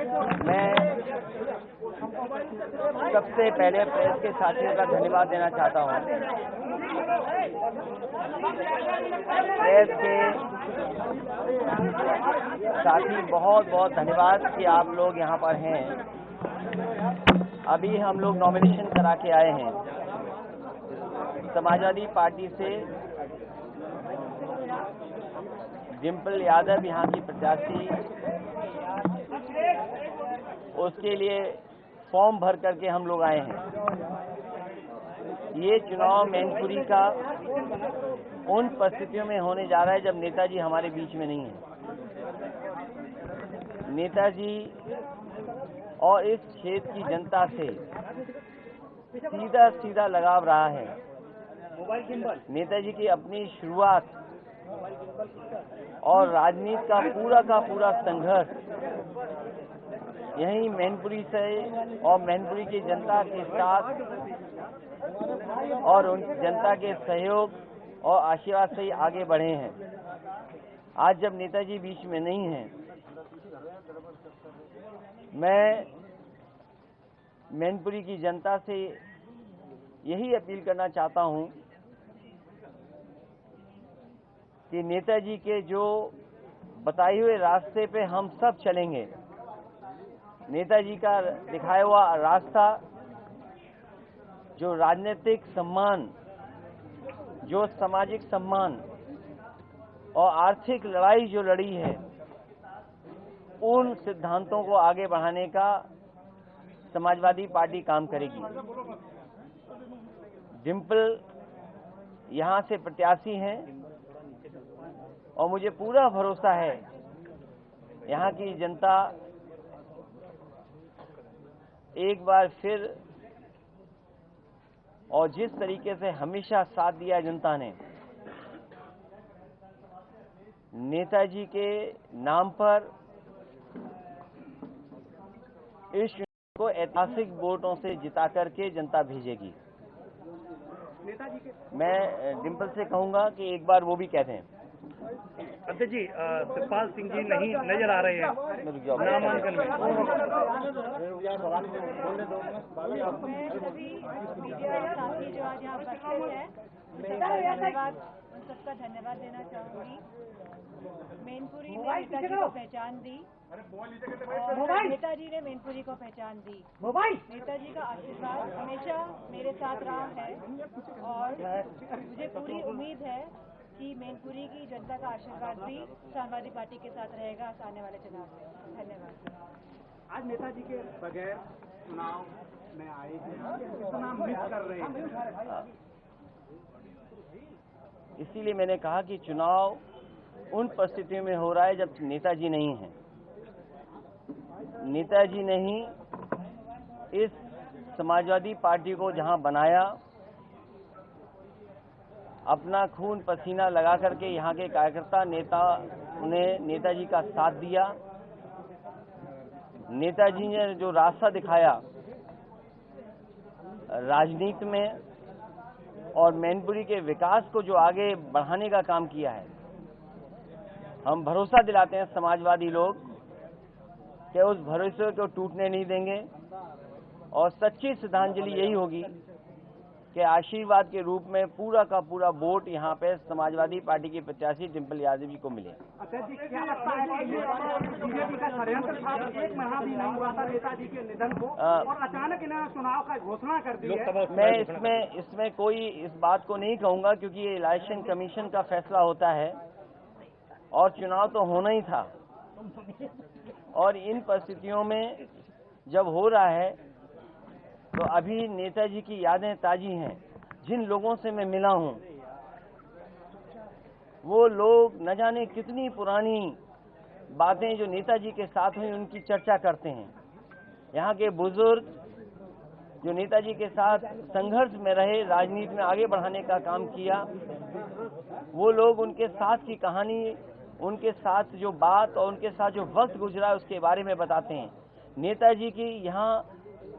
मैं सबसे पहले प्रेस के साथियों का धन्यवाद देना चाहता हूं। प्रेस के साथी बहुत बहुत धन्यवाद कि आप लोग यहाँ पर हैं। अभी हम लोग नॉमिनेशन करा के आए हैं। समाजवादी पार्टी से डिम्पल यादव यहाँ की प्रत्याशी, उसके लिए फॉर्म भर करके हम लोग आए हैं। ये चुनाव मैनपुरी का उन परिस्थितियों में होने जा रहा है जब नेताजी हमारे बीच में नहीं है। नेताजी और इस क्षेत्र की जनता से सीधा सीधा लगाव रहा है। नेताजी की अपनी शुरुआत और राजनीति का पूरा संघर्ष यहीं मैनपुरी से और मैनपुरी की जनता के साथ और उन जनता के सहयोग और आशीर्वाद से ही आगे बढ़े हैं। आज जब नेताजी बीच में नहीं हैं, मैं मैनपुरी की जनता से यही अपील करना चाहता हूं कि नेताजी के जो बताए हुए रास्ते पे हम सब चलेंगे। नेताजी का दिखाया हुआ रास्ता, जो राजनीतिक सम्मान, जो सामाजिक सम्मान और आर्थिक लड़ाई जो लड़ी है, उन सिद्धांतों को आगे बढ़ाने का समाजवादी पार्टी काम करेगी। डिम्पल यहां से प्रत्याशी हैं और मुझे पूरा भरोसा है यहां की जनता एक बार फिर, और जिस तरीके से हमेशा साथ दिया जनता ने, नेताजी के नाम पर इस चुनाव को ऐतिहासिक वोटों से जिता करके जनता भेजेगी। मैं डिम्पल से कहूंगा कि एक बार वो भी कहते हैं। अध्यक्ष जी, शिवपाल सिंह जी नहीं नजर आ रहे हैं नामांकन में। सभी मीडिया साथी जो आज यहाँ उपस्थित हैं, उन सबका धन्यवाद देना चाहूंगी। मैनपुरी ने नेताजी को पहचान दी और नेताजी ने मैनपुरी को पहचान दी। नेताजी का आशीर्वाद हमेशा मेरे साथ रहा है और मुझे पूरी उम्मीद है कि मैनपुरी की जनता का आशीर्वाद भी समाजवादी पार्टी के साथ रहेगा आने वाले चुनाव में। धन्यवाद। आज नेताजी के बगैर चुनाव में आए हैं, कितना मिस कर रहे हैं? इसीलिए मैंने कहा कि चुनाव उन परिस्थितियों में हो रहा है जब नेताजी नहीं है। नेताजी ने ही इस समाजवादी पार्टी को जहां बनाया, अपना खून पसीना लगा करके यहाँ के कार्यकर्ता नेता ने नेताजी का साथ दिया। नेताजी ने जो रास्ता दिखाया राजनीति में और मैनपुरी के विकास को जो आगे बढ़ाने का काम किया है, हम भरोसा दिलाते हैं समाजवादी लोग कि उस भरोसे को टूटने नहीं देंगे और सच्ची श्रद्धांजलि यही होगी कि आशीर्वाद के रूप में पूरा का पूरा वोट यहाँ पे समाजवादी पार्टी की प्रत्याशी डिम्पल यादव जी को मिले। जी, क्या लगता है कि बीजेपी का षड्यंत्र था? 1 महीना भी नहीं हुआ था नेताजी के निधन को और अचानक इन्होंने चुनाव का घोषणा कर दी है। मैं इसमें कोई इस बात को नहीं कहूंगा क्योंकि ये इलेक्शन कमीशन का फैसला होता है और चुनाव तो होना ही था। और इन परिस्थितियों में जब हो रहा है तो अभी नेताजी की यादें ताजी हैं। जिन लोगों से मैं मिला हूं, वो लोग न जाने कितनी पुरानी बातें जो नेताजी के साथ हुई उनकी चर्चा करते हैं। यहाँ के बुजुर्ग जो नेताजी के साथ संघर्ष में रहे, राजनीति में आगे बढ़ाने का काम किया, वो लोग उनके साथ की कहानी, उनके साथ जो बात और उनके साथ जो वक्त गुजरा उसके बारे में बताते हैं। नेताजी की यहाँ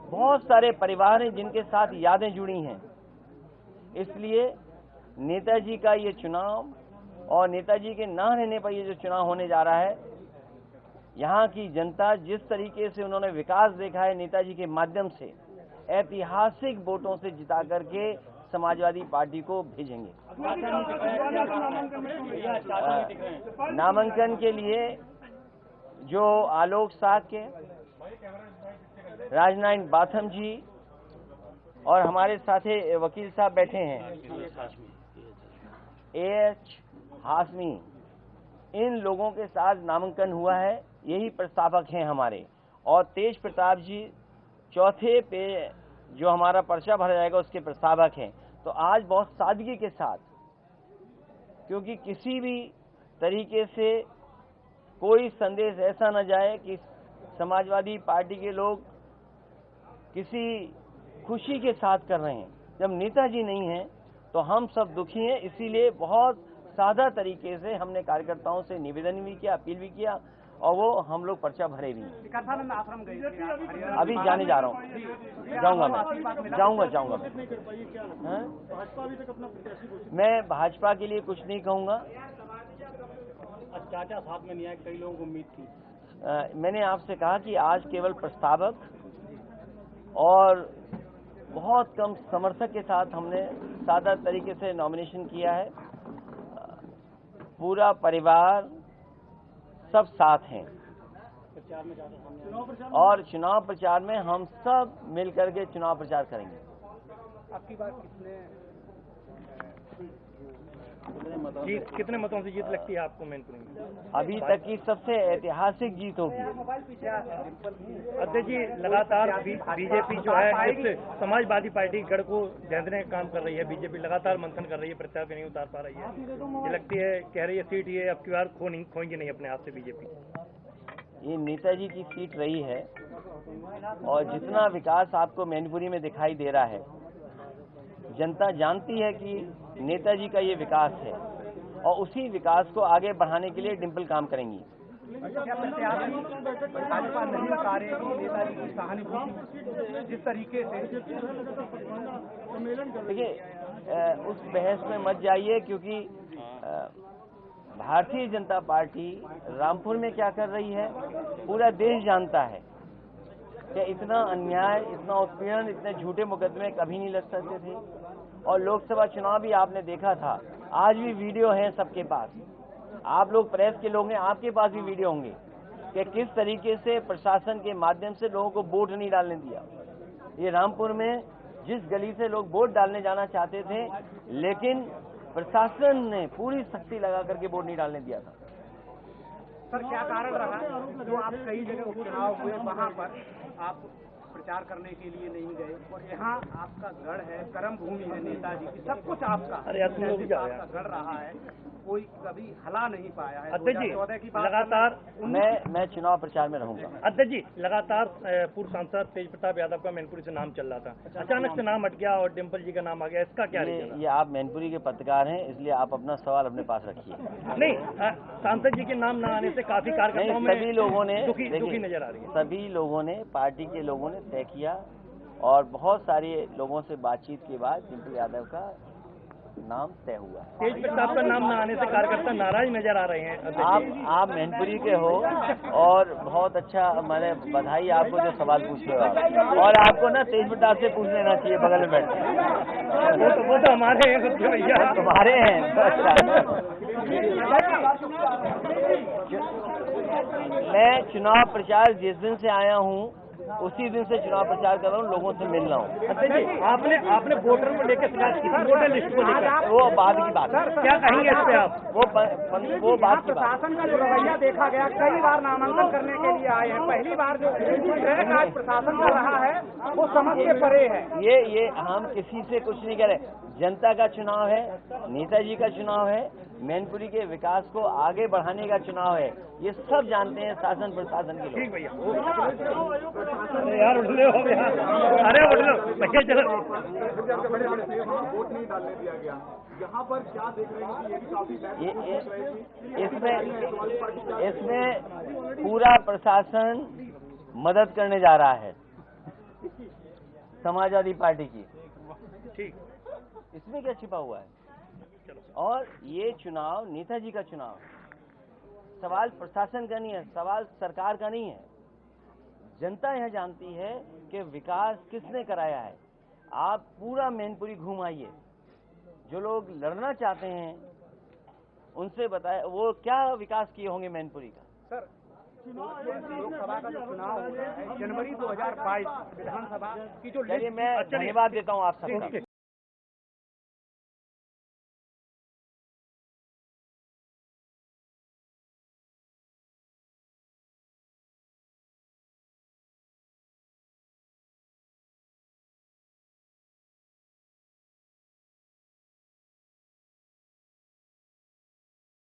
बहुत सारे परिवार हैं जिनके साथ यादें जुड़ी हैं। इसलिए नेताजी का ये चुनाव और नेताजी के ना रहने पर ये जो चुनाव होने जा रहा है, यहाँ की जनता जिस तरीके से उन्होंने विकास देखा है नेताजी के माध्यम से, ऐतिहासिक वोटों से जिता करके समाजवादी पार्टी को भेजेंगे। नामांकन के लिए जो आलोक साक्य, राजनारायण बाथम जी और हमारे साथे वकील साहब बैठे हैं, AH हाशमी, इन लोगों के साथ नामांकन हुआ है, यही प्रस्तावक हैं हमारे। और तेज प्रताप जी चौथे पे जो हमारा पर्चा भरा जाएगा उसके प्रस्तावक हैं। तो आज बहुत सादगी के साथ, क्योंकि किसी भी तरीके से कोई संदेश ऐसा न जाए कि समाजवादी पार्टी के लोग किसी खुशी के साथ कर रहे हैं। जब नेताजी नहीं हैं तो हम सब दुखी हैं, इसीलिए बहुत सादा तरीके से हमने कार्यकर्ताओं से निवेदन भी किया, अपील भी किया और वो हम लोग पर्चा भरे भी। अभी जाने जा रहा हूँ, जाऊंगा मैं भाजपा के लिए कुछ नहीं कहूँगा। चाचा साथ में नहीं आए, कई लोगों को उम्मीद थी। मैंने आपसे कहा कि आज केवल प्रस्तावक और बहुत कम समर्थक के साथ हमने सादा तरीके से नॉमिनेशन किया है। पूरा परिवार सब साथ हैं और चुनाव प्रचार में हम सब मिलकर के चुनाव प्रचार करेंगे। आपकी बात कितने मतों से जीत लगती है आपको मैनपुरी में? अभी तक की सबसे ऐतिहासिक जीत होगी। अध्यक्ष जी, लगातार बीजेपी जो है इस समाजवादी पार्टी गढ़ को ढंढने का काम कर रही है। बीजेपी लगातार मंथन कर रही है, प्रचार पे नहीं उतार पा रही है। ये लगती है, कह रही है सीट ये अब की बार खोएंगे नहीं अपने हाथ से बीजेपी। ये नेताजी की सीट रही है और जितना विकास आपको मैनपुरी में दिखाई दे रहा है, जनता जानती है कि नेताजी का ये विकास है और उसी विकास को आगे बढ़ाने के लिए डिम्पल काम करेंगी। भाजपा नहीं उतारेगी नेताजी की सहानुभूति जिस तरीके से। देखिए, उस बहस में मत जाइए, क्योंकि भारतीय जनता पार्टी रामपुर में क्या कर रही है पूरा देश जानता है कि इतना अन्याय, इतना उत्पीड़न, इतने झूठे मुकदमे कभी नहीं लग सकते थे। और लोकसभा चुनाव भी आपने देखा था, आज भी वीडियो है सबके पास। आप लोग प्रेस के लोग हैं, आपके पास भी वीडियो होंगे कि किस तरीके से प्रशासन के माध्यम से लोगों को वोट नहीं डालने दिया। ये रामपुर में जिस गली से लोग वोट डालने जाना चाहते थे, लेकिन प्रशासन ने पूरी सख्ती लगा करके वोट नहीं डालने दिया था। सर, क्या कारण रहा जो आप कई जगह उपचुनाव हुए वहाँ पर आप प्रचार करने के लिए नहीं गए, और यहाँ आपका गढ़ है, कर्म भूमि है नेताजी की, सब कुछ आपका गढ़ रहा है, कोई कभी हला नहीं पाया है। अध्यक्ष जी, लगातार मैं चुनाव प्रचार में रहूंगा। अध्यक्ष जी, लगातार पूर्व सांसद तेज प्रताप यादव का मैनपुरी से नाम चल रहा था, अचानक से नाम हट गया और डिम्पल जी का नाम आ गया, इसका क्या रीजन है? ये आप मैनपुरी के पत्रकार हैं, इसलिए आप अपना सवाल अपने पास रखिए। नहीं, सांसद जी के नाम न आने से काफी कार्यकर्ताओं में सभी लोगों ने दुखी नजर आ रही है। सभी लोगों ने, पार्टी के लोगों ने तय किया और बहुत सारे लोगों से बातचीत के बाद डिम्पल यादव का नाम तय हुआ। तेज प्रताप का नाम न आने से कार्यकर्ता नाराज नजर आ रहे हैं। आप मैनपुरी के हो और बहुत अच्छा, मैंने बधाई आपको जो सवाल पूछ रहे हो। और आपको ना तेज प्रताप से पूछ लेना चाहिए, बगल में बैठ। वो तो हमारे हैं भैया, तुम्हारे हैं। मैं चुनाव प्रचार जिस दिन से आया हूँ उसी दिन से चुनाव प्रचार कर रहा हूँ, लोगों से मिल रहा हूँ। अच्छा जी, आपने वोटर को लेकर शिकायत की, वोटर लिस्ट को लेकर, वो बाद की बात। क्या कहेंगे इस पे आप? वो बात की बात। प्रशासन का जो रवैया देखा गया, कई बार नामांकन करने के लिए आए हैं, पहली बार जो ट्रैक आज प्रशासन का रहा है वो समझ के परे है। ये हम किसी से कुछ नहीं कह रहे। जनता का चुनाव है, नेताजी का चुनाव है, मैनपुरी के विकास को आगे बढ़ाने का चुनाव है, ये सब जानते हैं शासन प्रशासन के लोग। ठीक भैया, यार उठ लो भैया, अरे उठ लो भैया, चलो। वोट नहीं डालने दिया गया, यहाँ पर क्या देख रहे हैं कि ये भी काफी इसमें पूरा प्रशासन मदद करने जा रहा है समाजवादी पार्टी की। ठीक, इसमें क्या छिपा हुआ है? और ये चुनाव नेताजी का चुनाव है, सवाल प्रशासन का नहीं है, सवाल सरकार का नहीं है। जनता यह जानती है कि विकास किसने कराया है। आप पूरा मैनपुरी घूम आइए, जो लोग लड़ना चाहते हैं उनसे बताए वो क्या विकास किए होंगे मैनपुरी का। सर, लोकसभा का जो चुनाव हो रहा है जनवरी 2022 विधानसभा की जो चलिए मैं धन्यवाद देता हूँ आप सबका।